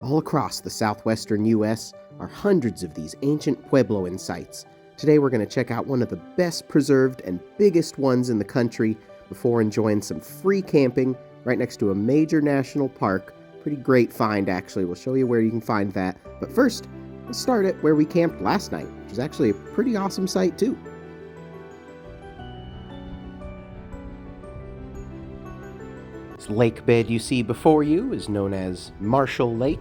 All across the southwestern U.S. are hundreds of these ancient Puebloan sites. Today we're going to check out one of the best preserved and biggest ones in the country before enjoying some free camping right next to a major national park. Pretty great find, actually. We'll show you where you can find that. But first, let's start at where we camped last night, which is actually a pretty awesome site too. This lake bed you see before you is known as Marshall Lake,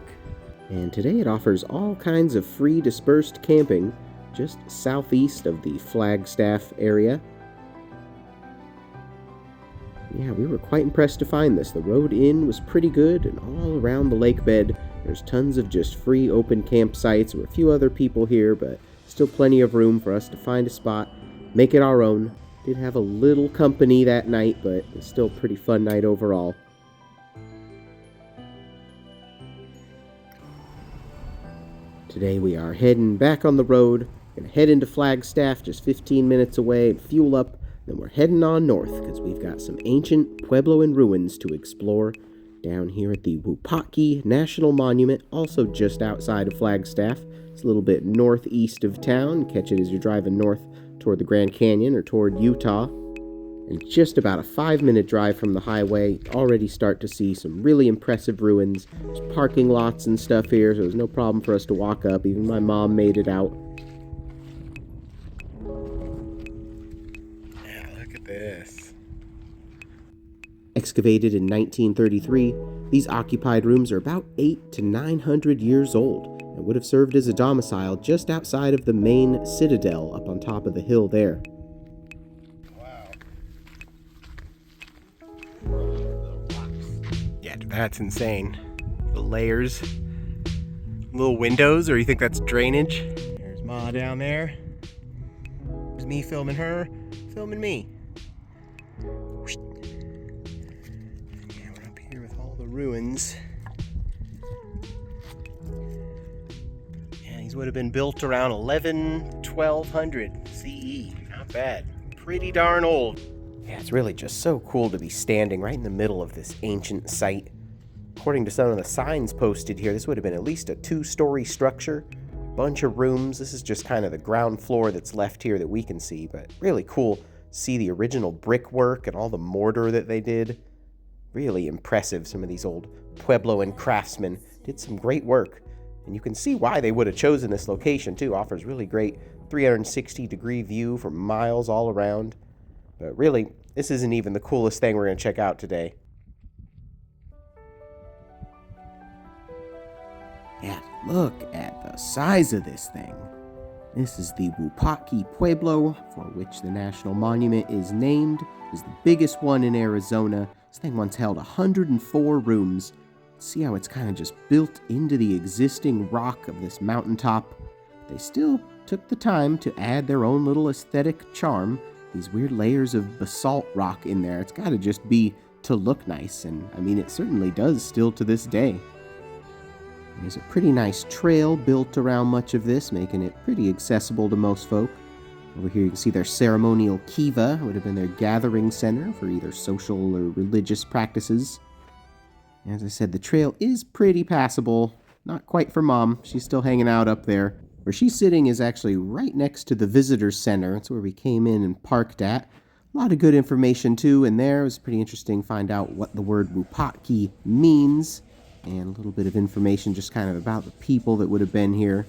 and today it offers all kinds of free dispersed camping just southeast of the Flagstaff area. Yeah, we were quite impressed to find this. The road in was pretty good, and all around the lake bed there's tons of just free open campsites. There were a few other people here, but still plenty of room for us to find a spot, make it our own. Did have a little company that night, but it's still a pretty fun night overall. Today we are heading back on the road. We're going to head into Flagstaff, just 15 minutes away, and fuel up. Then we're heading on north, because we've got some ancient Puebloan ruins to explore down here at the Wupatki National Monument, also just outside of Flagstaff. It's a little bit northeast of town. Catch it as you're driving north toward the Grand Canyon or toward Utah. And just about a 5-minute drive from the highway, already start to see some really impressive ruins. There's parking lots and stuff here, so there's no problem for us to walk up. Even my mom made it out. Yeah, look at this. Excavated in 1933, these occupied rooms are about 800 to 900 years old and would have served as a domicile just outside of the main citadel up on top of the hill there. Yeah, that's insane. The layers, little windows, or you think that's drainage? There's Ma down there. There's me filming her, filming me. Yeah, we're up here with all the ruins. Yeah, these would have been built around 1200 CE. Not bad. Pretty darn old. Yeah, it's really just so cool to be standing right in the middle of this ancient site. According to some of the signs posted here, this would have been at least a 2-story structure. Bunch of rooms. This is just kind of the ground floor that's left here that we can see, but really cool to see the original brickwork and all the mortar that they did. Really impressive. Some of these old Puebloan craftsmen did some great work. And you can see why they would have chosen this location too. Offers really great 360-degree view for miles all around. But really, this isn't even the coolest thing we're going to check out today. Yeah, look at the size of this thing. This is the Wupatki Pueblo, for which the National Monument is named. It's the biggest one in Arizona. This thing once held 104 rooms. See how it's kind of just built into the existing rock of this mountaintop. They still took the time to add their own little aesthetic charm. These weird layers of basalt rock in there. It's got to just be to look nice, and I mean, it certainly does still to this day. There's a pretty nice trail built around much of this, making it pretty accessible to most folk. Over here you can see their ceremonial kiva, would have been their gathering center for either social or religious practices. As I said, the trail is pretty passable. Not quite for Mom. She's still hanging out up there. Where she's sitting is actually right next to the visitor center. That's where we came in and parked at. A lot of good information too in there. It was pretty interesting to find out what the word Wupatki means, and a little bit of information just kind of about the people that would have been here.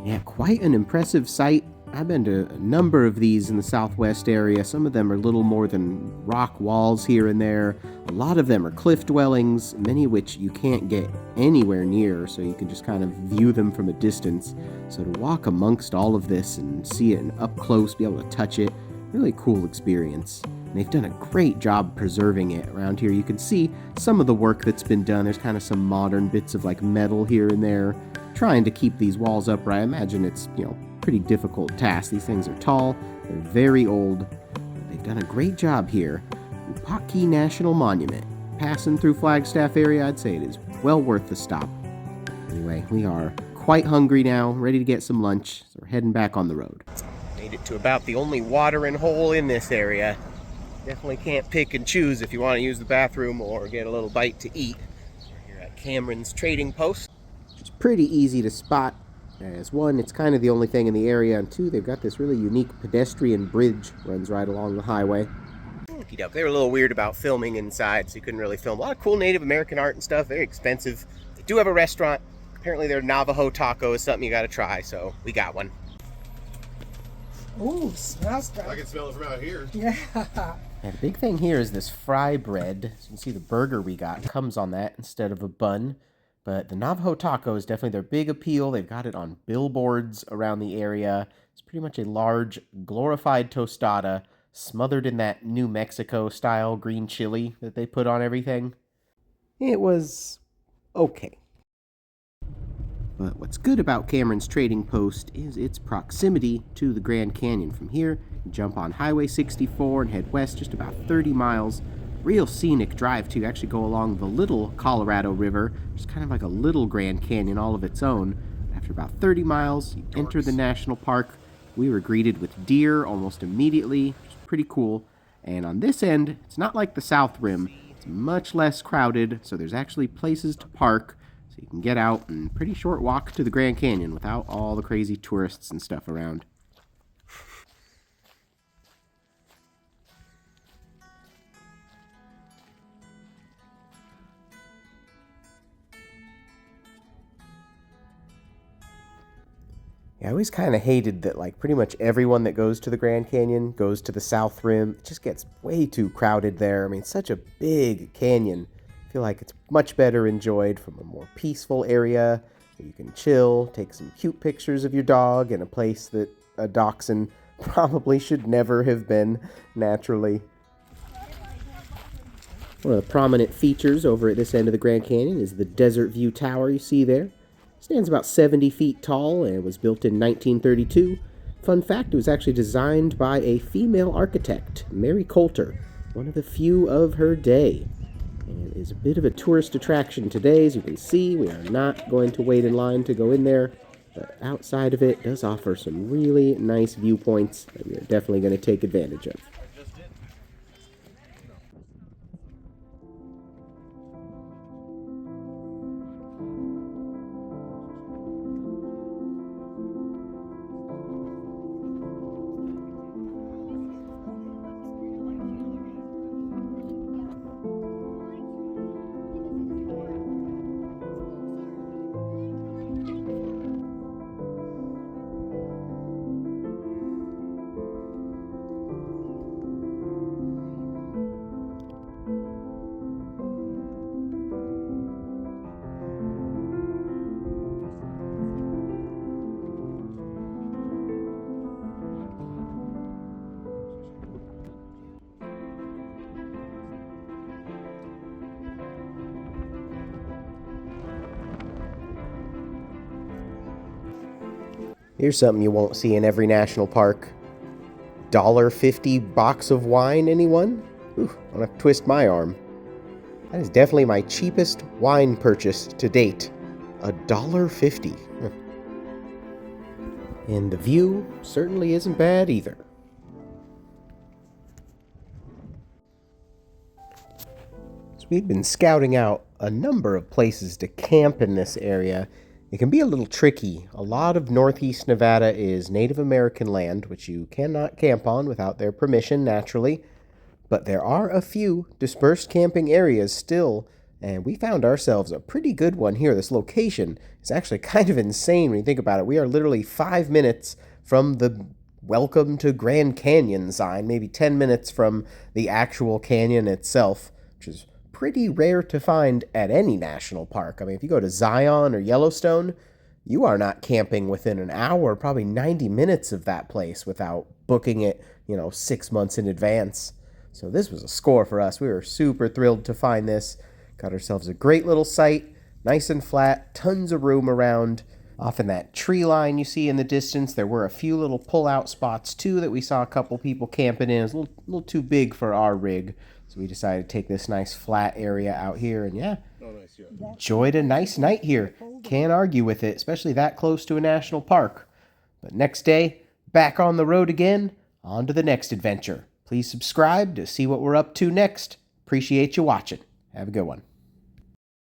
Yeah, quite an impressive site. I've been to a number of these in the southwest area. Some of them are little more than rock walls here and there. A lot of them are cliff dwellings, many of which you can't get anywhere near, so you can just kind of view them from a distance. So to walk amongst all of this and see it up close, be able to touch it, really cool experience. And they've done a great job preserving it. Around here you can see some of the work that's been done. There's kind of some modern bits of like metal here and there, trying to keep these walls upright. I imagine it's, pretty difficult task. These things are tall, they're very old, but they've done a great job here. Wupatki National Monument. Passing through Flagstaff area, I'd say it is well worth the stop. Anyway, we are quite hungry now, ready to get some lunch, so we're heading back on the road. Made it to about the only watering hole in this area. Definitely can't pick and choose if you want to use the bathroom or get a little bite to eat. We're here at Cameron's Trading Post. It's pretty easy to spot, as one, it's kind of the only thing in the area, and two, they've got this really unique pedestrian bridge runs right along the highway. They were a little weird about filming inside, so you couldn't really film. A lot of cool Native American art and stuff, very expensive. They do have a restaurant. Apparently their Navajo taco is something you gotta try, so we got one. Ooh, smells good. I can smell it from out here. Yeah. And the big thing here is this fry bread. So you can see the burger we got comes on that instead of a bun. But the Navajo taco is definitely their big appeal. They've got it on billboards around the area. It's pretty much a large, glorified tostada smothered in that New Mexico-style green chili that they put on everything. It was okay. But what's good about Cameron's Trading Post is its proximity to the Grand Canyon. From here, you jump on Highway 64 and head west just about 30 miles. Real scenic drive to actually go along the little Colorado River. It's kind of like a little Grand Canyon all of its own. After about 30 miles, you enter the national park. We were greeted with deer almost immediately, which is pretty cool. And on this end, it's not like the South Rim. It's much less crowded, so there's actually places to park. So you can get out and pretty short walk to the Grand Canyon without all the crazy tourists and stuff around. Yeah, I always kind of hated that, like, pretty much everyone that goes to the Grand Canyon goes to the South Rim. It just gets way too crowded there. I mean, it's such a big canyon. I feel like it's much better enjoyed from a more peaceful area where you can chill, take some cute pictures of your dog in a place that a dachshund probably should never have been naturally. One of the prominent features over at this end of the Grand Canyon is the Desert View Tower you see there. It stands about 70 feet tall and was built in 1932. Fun fact, it was actually designed by a female architect, Mary Coulter, one of the few of her day. And is a bit of a tourist attraction today. As you can see, we are not going to wait in line to go in there, but outside of it does offer some really nice viewpoints that we are definitely going to take advantage of. Here's something you won't see in every national park. $1.50 box of wine, anyone? Ooh, I'm gonna twist my arm. That is definitely my cheapest wine purchase to date. $1.50. And the view certainly isn't bad either. So we've been scouting out a number of places to camp in this area. It can be a little tricky. A lot of northeast Nevada is Native American land, which you cannot camp on without their permission, naturally. But there are a few dispersed camping areas still, and we found ourselves a pretty good one here. This location is actually kind of insane when you think about it. We are literally 5 minutes from the Welcome to Grand Canyon sign, maybe 10 minutes from the actual canyon itself, which is pretty rare to find at any national park. I mean, if you go to Zion or Yellowstone, you are not camping within an hour, probably 90 minutes of that place without booking it, 6 months in advance. So this was a score for us. We were super thrilled to find this. Got ourselves a great little site, nice and flat, tons of room around. Off in that tree line you see in the distance, there were a few little pull-out spots too that we saw a couple people camping in. It was a little too big for our rig. So we decided to take this nice flat area out here and enjoyed a nice night here. Can't argue with it, especially that close to a national park. But next day, back on the road again, on to the next adventure. Please subscribe to see what we're up to next. Appreciate you watching. Have a good one.